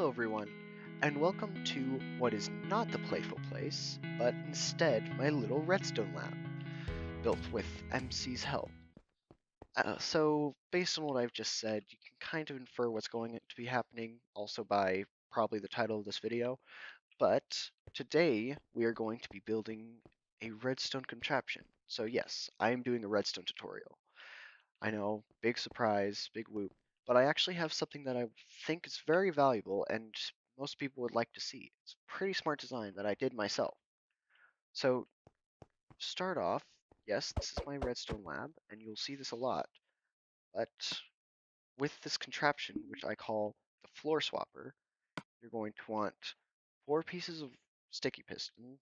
Hello everyone, and welcome to what is not the playful place, but instead my little redstone lab, built with MC's help. So, based on what I've just said, you can kind of infer what's going to be happening also by probably the title of this video, but today we are going to be building a redstone contraption. So yes, I am doing a redstone tutorial. I know, big surprise, big whoop, but I actually have something that I think is very valuable and most people would like to see. It's a pretty smart design that I did myself. So, to start off, yes, this is my redstone lab, and you'll see this a lot, but with this contraption, which I call the floor swapper, you're going to want 4 pieces of sticky piston,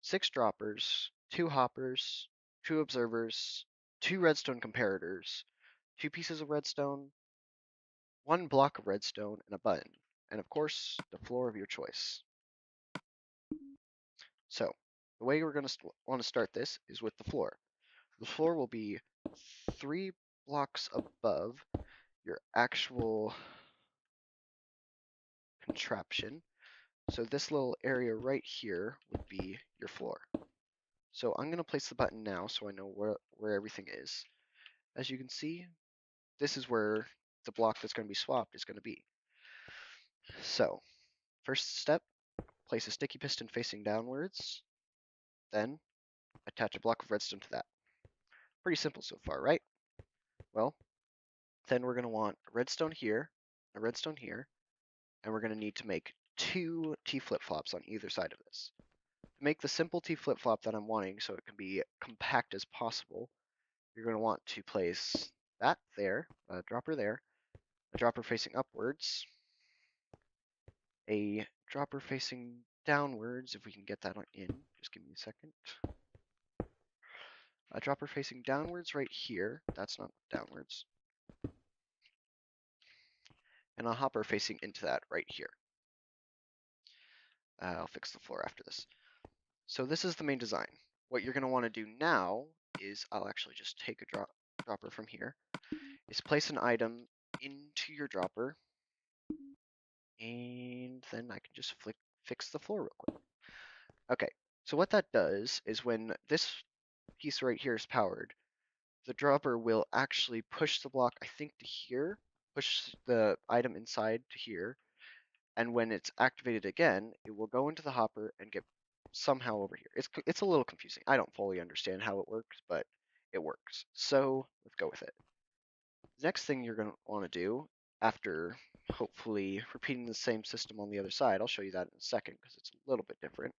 6 droppers, 2 hoppers, 2 observers, 2 redstone comparators, 2 pieces of redstone, 1 block of redstone, and a button, and of course, the floor of your choice. So, the way we're going to want to start this is with the floor. The floor will be 3 blocks above your actual contraption. So this little area right here would be your floor. So I'm going to place the button now so I know where everything is. As you can see, this is where the block that's going to be swapped is going to be. So, first step, place a sticky piston facing downwards, then attach a block of redstone to that. Pretty simple so far, right? Well, then we're going to want a redstone here, and we're going to need to make 2 T flip-flops on either side of this. To make the simple T flip-flop that I'm wanting so it can be compact as possible, you're going to want to place that there, a dropper facing upwards, a dropper facing downwards, if we can get that in, just give me a second. A dropper facing downwards right here, that's not downwards, and a hopper facing into that right here. I'll fix the floor after this. So this is the main design. What you're going to want to do now is, I'll actually just take a dropper from here, is place an item into your dropper, and then I can just fix the floor real quick. Okay, so what that does is when this piece right here is powered, the dropper will actually push the block, I think, to here, push the item inside to here, and when it's activated again, it will go into the hopper and get somehow over here. It's a little confusing. I don't fully understand how it works, but it works. So let's go with it. The next thing you're going to want to do, after hopefully repeating the same system on the other side, I'll show you that in a second because it's a little bit different,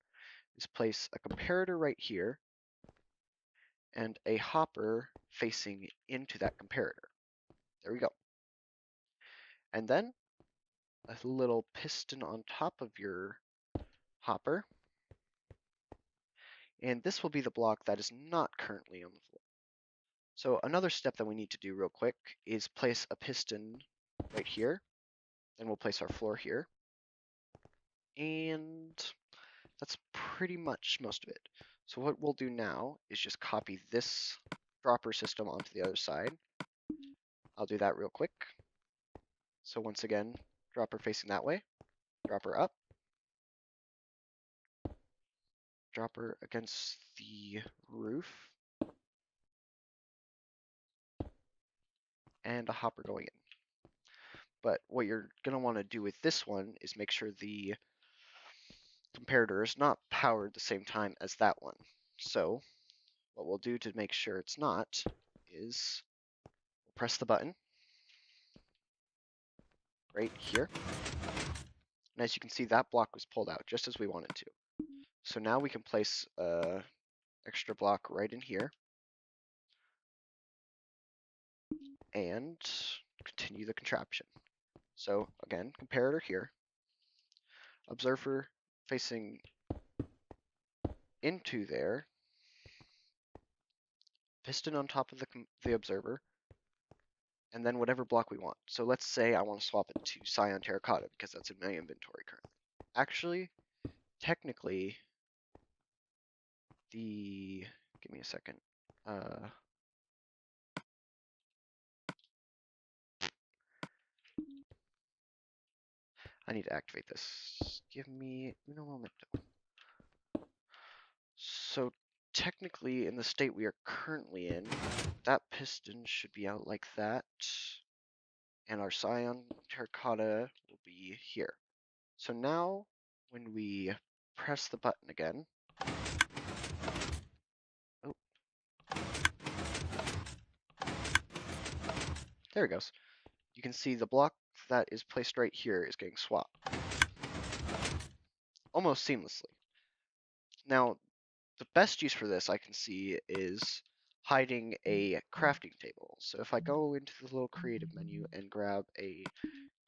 is place a comparator right here and a hopper facing into that comparator. There we go. And then a little piston on top of your hopper. And this will be the block that is not currently on the floor. So another step that we need to do real quick is place a piston right here. Then we'll place our floor here. And that's pretty much most of it. So what we'll do now is just copy this dropper system onto the other side. I'll do that real quick. So once again, dropper facing that way, dropper up, dropper against the roof, and a hopper going in. But what you're going to want to do with this one is make sure the comparator is not powered the same time as that one. So what we'll do to make sure it's not is we'll press the button right here. And as you can see, that block was pulled out just as we wanted to. So now we can place an extra block right in here and continue the contraption. So again, comparator here, observer facing into there, piston on top of the observer, and then whatever block we want. So let's say I want to swap it to cyan terracotta because that's in my inventory currently. Actually, technically, give me a second. I need to activate this. Give me uno momento. So technically, in the state we are currently in, that piston should be out like that, and our cyan terracotta will be here. So now, when we press the button again, oh, there it goes. You can see the block that is placed right here is getting swapped almost seamlessly. Now, the best use for this I can see is hiding a crafting table. So if I go into the little creative menu and grab a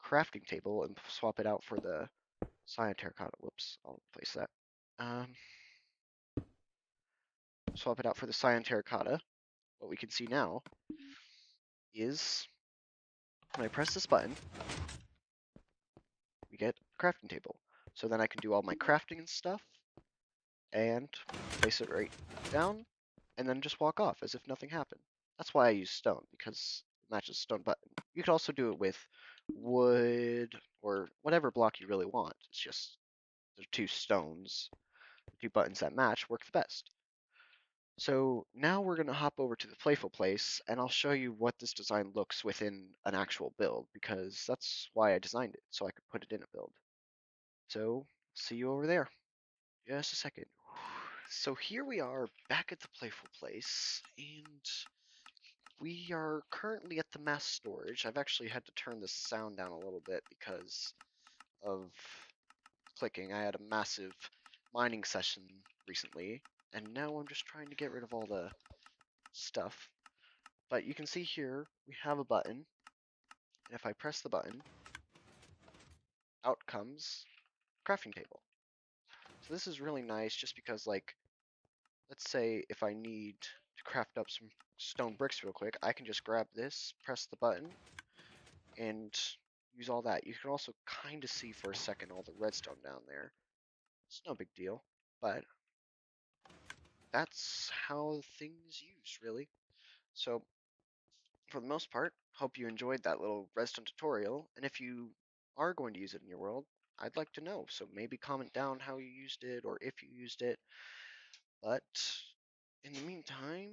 crafting table and swap it out for the cyan terracotta, whoops, I'll place that. Swap it out for the cyan terracotta. What we can see now is when I press this button, we get a crafting table. So then I can do all my crafting and stuff and place it right down and then just walk off as if nothing happened. That's why I use stone, because it matches stone button. You could also do it with wood or whatever block you really want. It's just the two stones, the two buttons that match work the best. So now we're going to hop over to the playful place and I'll show you what this design looks within an actual build, because that's why I designed it, so I could put it in a build. So see you over there. Just a second. So here we are back at the playful place, and we are currently at the mass storage. I've actually had to turn the sound down a little bit because of clicking. I had a massive mining session recently, and now I'm just trying to get rid of all the stuff. But you can see here, we have a button, and if I press the button, out comes crafting table. So this is really nice just because, like, let's say if I need to craft up some stone bricks real quick, I can just grab this, press the button, and use all that. You can also kind of see for a second all the redstone down there. It's no big deal, but that's how things use, really. So, for the most part, hope you enjoyed that little redstone tutorial, and if you are going to use it in your world, I'd like to know. So maybe comment down how you used it, or if you used it. But in the meantime,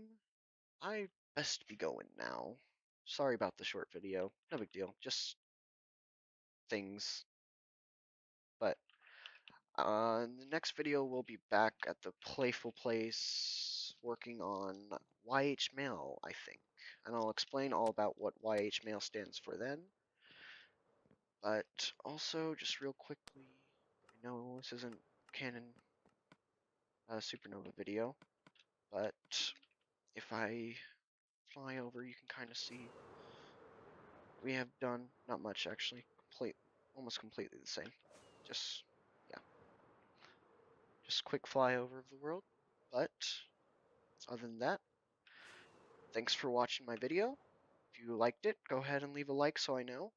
I best be going now. Sorry about the short video. No big deal. Just things. But in the next video, we'll be back at the Playful Place working on YH Mail, I think. And I'll explain all about what YH Mail stands for then. But also, just real quickly, I know this isn't canon supernova video, but if I fly over, you can kind of see we have done not much actually, almost completely the same. Just yeah, just quick flyover of the world. But other than that, thanks for watching my video. If you liked it, go ahead and leave a like so I know.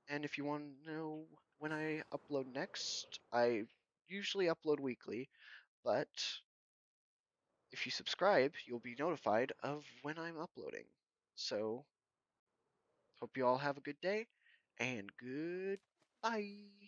And if you want to know when I upload next, I usually upload weekly, but if you subscribe, you'll be notified of when I'm uploading. So, hope you all have a good day, and goodbye.